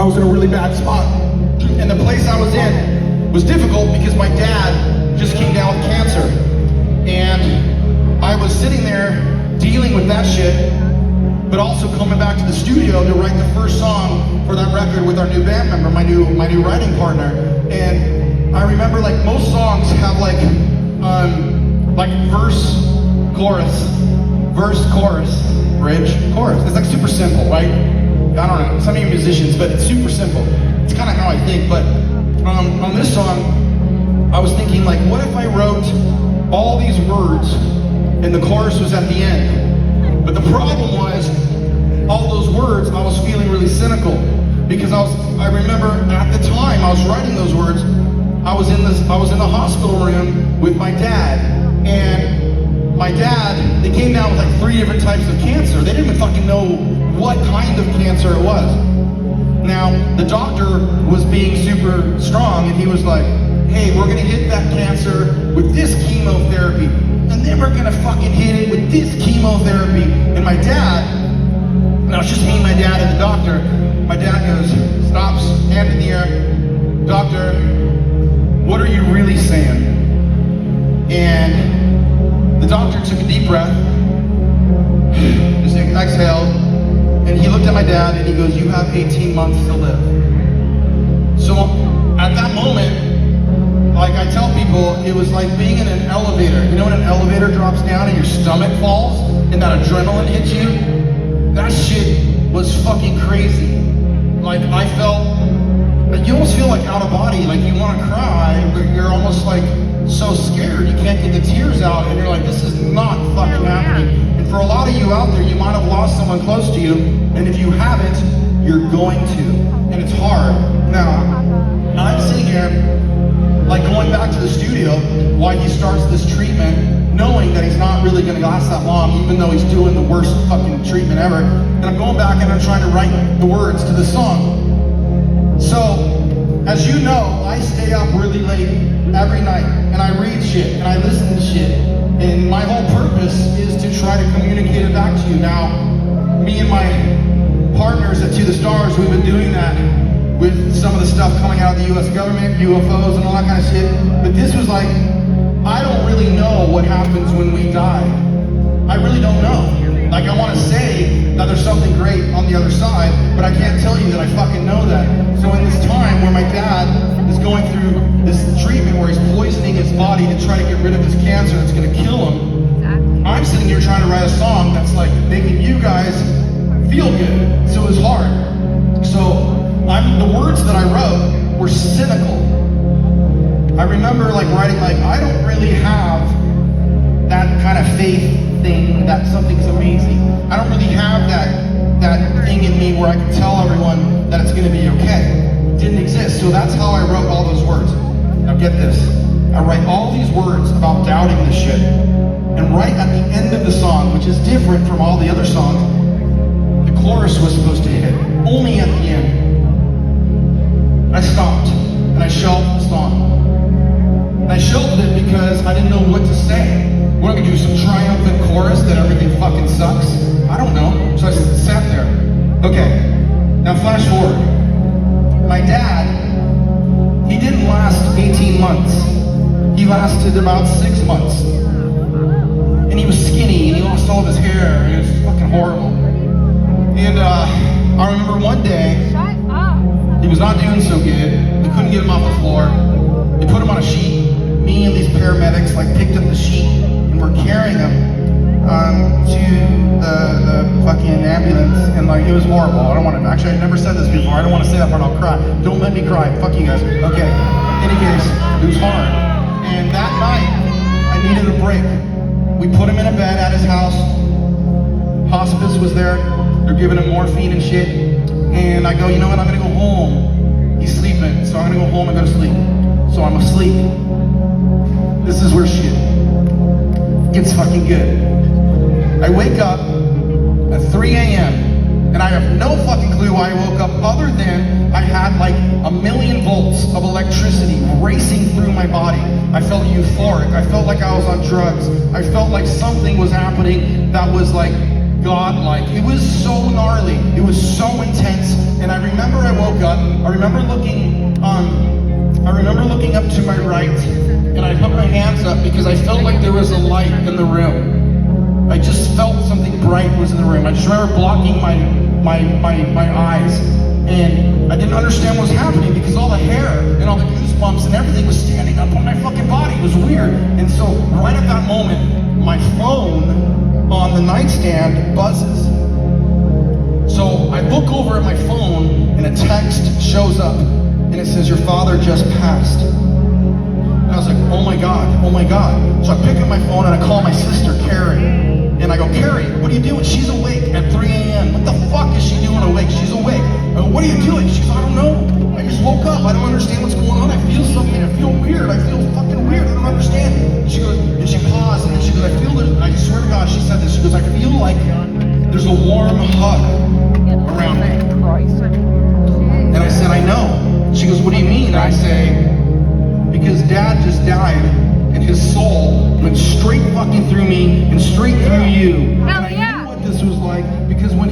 I was in a really bad spot. And the place I was in was difficult because my dad just came down with cancer. And I was sitting there dealing with that shit, but also coming back to the studio to write the first song for that record with our new band member, my new writing partner. And I remember, like, most songs have like verse, chorus, bridge, chorus. It's like super simple, right? I don't know, some of you musicians, but it's super simple. It's kind of how I think. But on this song, I was thinking, like, what if I wrote all these words and the chorus was at the end? But the problem was, all those words, I was feeling really cynical because I remember at the time I was writing those words, I was in the hospital room with my dad, and my dad, they came down with like 3 different types of cancer. They didn't even fucking know what kind of cancer it was. Now, the doctor was being super strong, and he was like, hey, we're gonna hit that cancer with this chemotherapy, and then we're gonna fucking hit it with this chemotherapy. And my dad, now it's just me, my dad, and the doctor. My dad goes, stops, hand in the air, doctor, what are you really saying? And the doctor took a deep breath, just exhaled, and he looked at my dad and he goes, you have 18 months to live. So at that moment, like I tell people, it was like being in an elevator. You know when an elevator drops down and your stomach falls and that adrenaline hits you? That shit was fucking crazy. Like, I felt, you almost feel like out of body, like you want to cry, but you're almost like so scared you can't get the tears out, and you're like, this is not fucking happening. And for a lot of you out there, you might have lost someone close to you, and if you haven't, you're going to, and it's hard. Now, I'm sitting here, like, going back to the studio while he starts this treatment, knowing that he's not really gonna last that long, even though he's doing the worst fucking treatment ever. And I'm going back and I'm trying to write the words to the song. So, as you know, I stay up really late every night, and I read shit, and I listen to shit. And my whole purpose is to try to communicate it back to you. Now, me and my partners at To The Stars, we've been doing that with some of the stuff coming out of the US government, UFOs and all that kind of shit. But this was like, I don't really know what happens when we die. I really don't know. Like, I want to say that there's something great on the other side, but I can't tell you that I fucking know that. So in this time where my dad is going through this treatment where he's poisoning his body to try to get rid of this cancer that's going to kill him, I'm sitting here trying to write a song that's like making you guys feel good. So it's hard. So the words that I wrote were cynical. I remember like writing like, I don't really have that kind of faith thing that something's amazing. I don't really have that thing in me where I can tell everyone that it's gonna be okay. It didn't exist. So that's how I wrote all those words. Now get this. I write all these words about doubting this shit. And right at the end of the song, which is different from all the other songs, the chorus was supposed to hit. Only at the end. I stopped and I shelved the song. And I shelved it because I didn't know what to say. We're gonna do some triumphant chorus that everything fucking sucks. I don't know. So I sat there. Okay, now flash forward. My dad, he didn't last 18 months. He lasted about 6 months. And he was skinny and he lost all of his hair. And it was fucking horrible. And I remember one day, he was not doing so good. They couldn't get him off the floor. They put him on a sheet. Me and these paramedics like picked up the sheet and we're carrying him to the fucking ambulance, and like it was horrible. I don't want to, actually I never said this before. I don't want to say that part, I'll cry. Don't let me cry. Fuck you guys. Okay. In any case, it was hard. And that night, I needed a break. We put him in a bed at his house. Hospice was there. They're giving him morphine and shit. And I go, you know what, I'm gonna go home. He's sleeping, so I'm gonna go home and go to sleep. So I'm asleep. This is where shit gets fucking good. I wake up at 3 a.m. and I have no fucking clue why I woke up other than I had like 1,000,000 volts of electricity racing through my body. I felt euphoric. I felt like I was on drugs. I felt like something was happening that was like godlike. It was so gnarly. It was so intense. And I remember I woke up. I remember looking up to my right, and I put my hands up because I felt like there was a light in the room. I just felt something bright was in the room. I just remember blocking my eyes, and I didn't understand what was happening because all the hair and all the goosebumps and everything was standing up on my fucking body. It was weird. And so right at that moment, my phone on the nightstand buzzes. So I look over at my phone and a text shows up and it says, "Your father just passed." And I was like, oh my God. So I pick up my phone and I call my sister, Carrie. And I go, "Carrie, what are you doing?" She's awake at 3 a.m. What the fuck is she doing awake? She's awake. I go, "What are you doing?" She's like, "I don't know. I just woke up. I don't understand what's going on. I feel something. I feel weird. I feel fucking weird. I don't understand." And she goes, and she paused and then she goes, "I feel this." I swear to God, she said this. She goes, "I feel like there's a warm hug around me." And I said, "I know." She goes, "What do you mean?" And I say, "Because Dad just died and his soul went straight fucking through me and straight through you." And I knew what this was like because when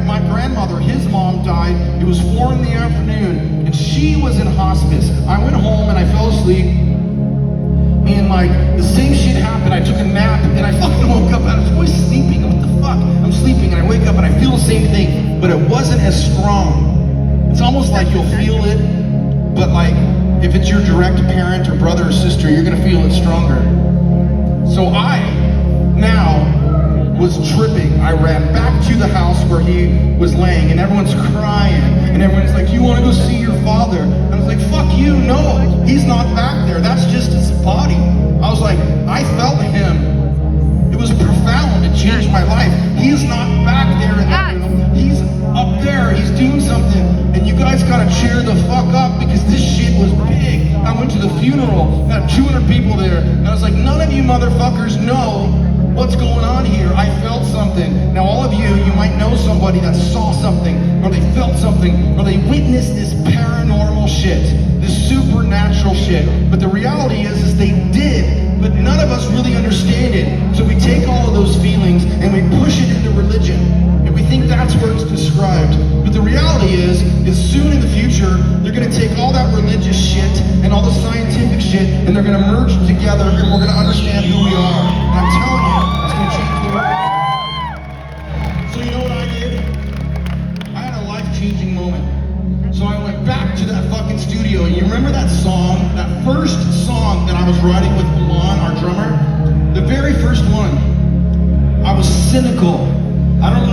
my grandmother, his mom died, it was 4 in the afternoon and she was in hospice. I went home and I fell asleep and like the same shit happened. I took a nap and I fucking woke up. I was always sleeping. What the fuck? I'm sleeping and I wake up and I feel the same thing, but it wasn't as strong. It's almost like you'll feel it, but like if it's your direct parent or brother or sister, you're gonna feel it stronger. So I now was tripping. I ran back to the house where he was laying and everyone's crying and everyone's like, "You wanna go see your father?" And I was like, "Fuck you, no, he's not back there. That's just his body." I was like, I felt him. It was profound. It changed my life. He is not back there in that room. He's up there. He's doing something. And you guys gotta cheer the fuck up because this shit was big. I went to the funeral. I had 200 people there. And I was like, none of you motherfuckers know what's going on here. I felt something. Now all of you might know somebody that saw something, or they felt something, or they witnessed this paranormal shit, this supernatural shit. But the reality is they did, but none of us really understand it. So we take all of those feelings and we push it into religion. And we think that's where it's described. But the reality is soon in the future, they're gonna take all that religious shit and all the scientific shit and they're gonna merge together and we're gonna understand who we are. And I'm telling you, it's gonna change the world. So you know what I did? I had a life-changing moment. So I went back to that fucking studio, and you remember that song, that first song that I was writing with Milan, our drummer? The very first one. I was cynical. I don't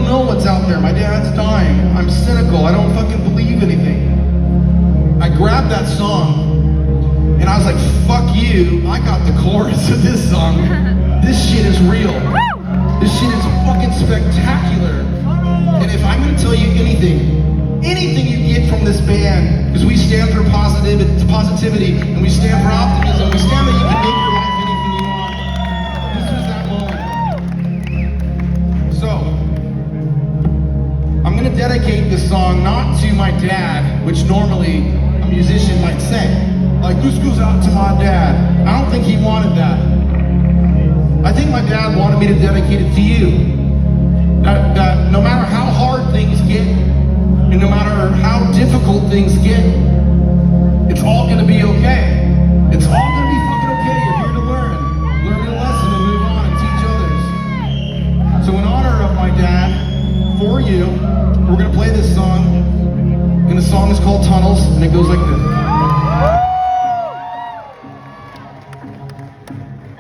know what's out there. My dad's dying. I'm cynical. I don't fucking believe anything. I grabbed that song, and I was like, fuck you. I got the chorus of this song. This shit is real. This shit is fucking spectacular. And if I'm gonna tell you anything you get from this band, because we stand for positivity, and we stand for optimism, we stand that you can make your life anything you want. This was that moment. So, I'm gonna dedicate this song not to my dad, which normally a musician might say. Like, this goes out to my dad. I don't think he wanted that. I think my dad wanted me to dedicate it to you. That no matter how hard things get, and no matter how difficult things get, it's all gonna be okay. It's all gonna be fucking okay. You're here to learn a lesson and move on and teach others. So in honor of my dad, for you, we're gonna play this song, and the song is called Tunnels, and it goes like this.